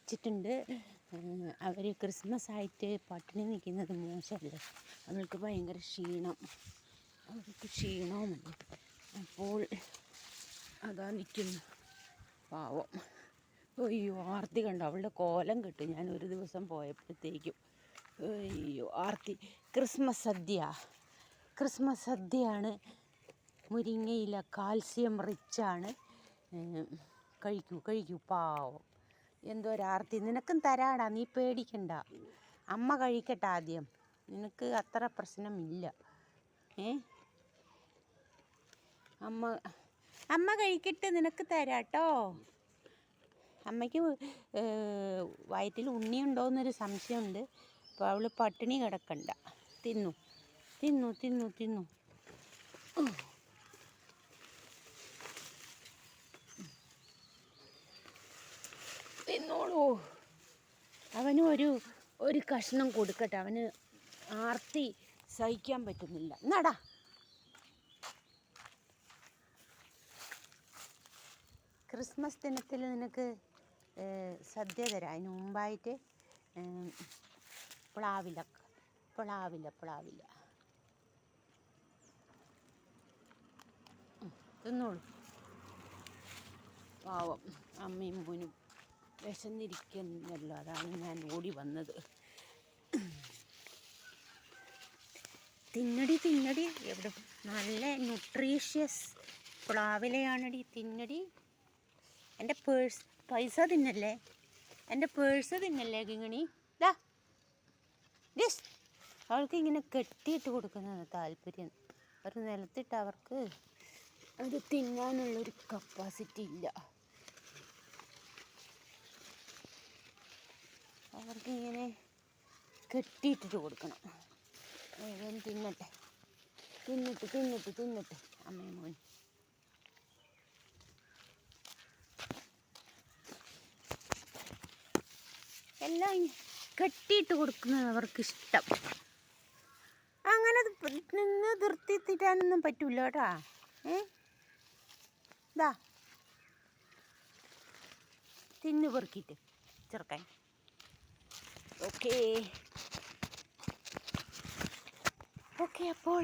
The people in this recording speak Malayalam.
വെച്ചിട്ടുണ്ട്. അവർ ക്രിസ്മസ് ആയിട്ട് പട്ടിണി നിൽക്കുന്നത് മോശമല്ലേ, അവൾക്ക് ഭയങ്കര ക്ഷീണം, അവൾക്ക് ക്ഷീണവുമുണ്ട്. അപ്പോൾ അതാ നിൽക്കുന്നു പാവം. അയ്യോ ആർത്തി കണ്ടോ, അവളുടെ കോലം കിട്ടും ഞാൻ ഒരു ദിവസം പോയപ്പോഴത്തേക്കും. അയ്യോ ആർത്തി. ക്രിസ്മസ് സദ്യയാണ്. മുരിങ്ങയില കാൽസ്യം റിച്ചാണ്. കഴിക്കൂ പാവം. എന്തോ ഒരാർത്തി. നിനക്കും തരാടാ, നീ പേടിക്കണ്ട. അമ്മ കഴിക്കട്ടെ ആദ്യം, നിനക്ക് അത്ര പ്രശ്നമില്ല. അമ്മ കഴിക്കട്ടെ, നിനക്ക് തരാട്ടോ. അമ്മയ്ക്ക് വയറ്റിൽ ഉണ്ണിയുണ്ടോയെന്നൊരു സംശയമുണ്ട്. അപ്പോൾ അവൾ പട്ടിണി കിടക്കണ്ട. തിന്നു. തിന്നോളൂ. അവന് ഒരു കഷ്ണം കൊടുക്കട്ടെ, അവന് ആർത്തി സഹിക്കാൻ പറ്റുന്നില്ല. എന്നാടാ, ക്രിസ്മസ് ദിനത്തിൽ നിനക്ക് സദ്യ തരാം. അതിന് മുമ്പായിട്ട് പ്ലാവില തിന്നോളൂ. പാവം അമ്മയും മോനും വിശന്നിരിക്കുന്നല്ലോ, അതാണ് ഞാൻ ഓടി വന്നത്. തിന്നടി. എവിടെ നല്ല ന്യൂട്രീഷ്യസ് പ്ലാവിലയാണടി, തിന്നടി. എൻ്റെ പൈസ തിന്നല്ലേ, എൻ്റെ പേഴ്സ് തിന്നല്ലേ കിങ്ങിണി. അവൾക്ക് ഇങ്ങനെ കെട്ടിയിട്ട് കൊടുക്കുന്നതാണ് താല്പര്യം. ഒരു നിലത്തിട്ട് അവർക്ക് അത് തിന്നാനുള്ളൊരു കപ്പാസിറ്റി ഇല്ല. അവർക്കിങ്ങനെ കെട്ടിയിട്ടിട്ട് കൊടുക്കണം. തിന്നട്ടെ അമ്മയും മോൻ. എല്ലാം കെട്ടിയിട്ട് കൊടുക്കുന്നത് അവർക്കിഷ്ടം. അങ്ങനെ നിന്ന് നിർത്തിത്തിട്ടാനൊന്നും പറ്റൂല കേട്ടാ. തിന്ന് പെറുക്കിയിട്ട് ചെറുക്കാൻ. ഓക്കേ അപ്പോൾ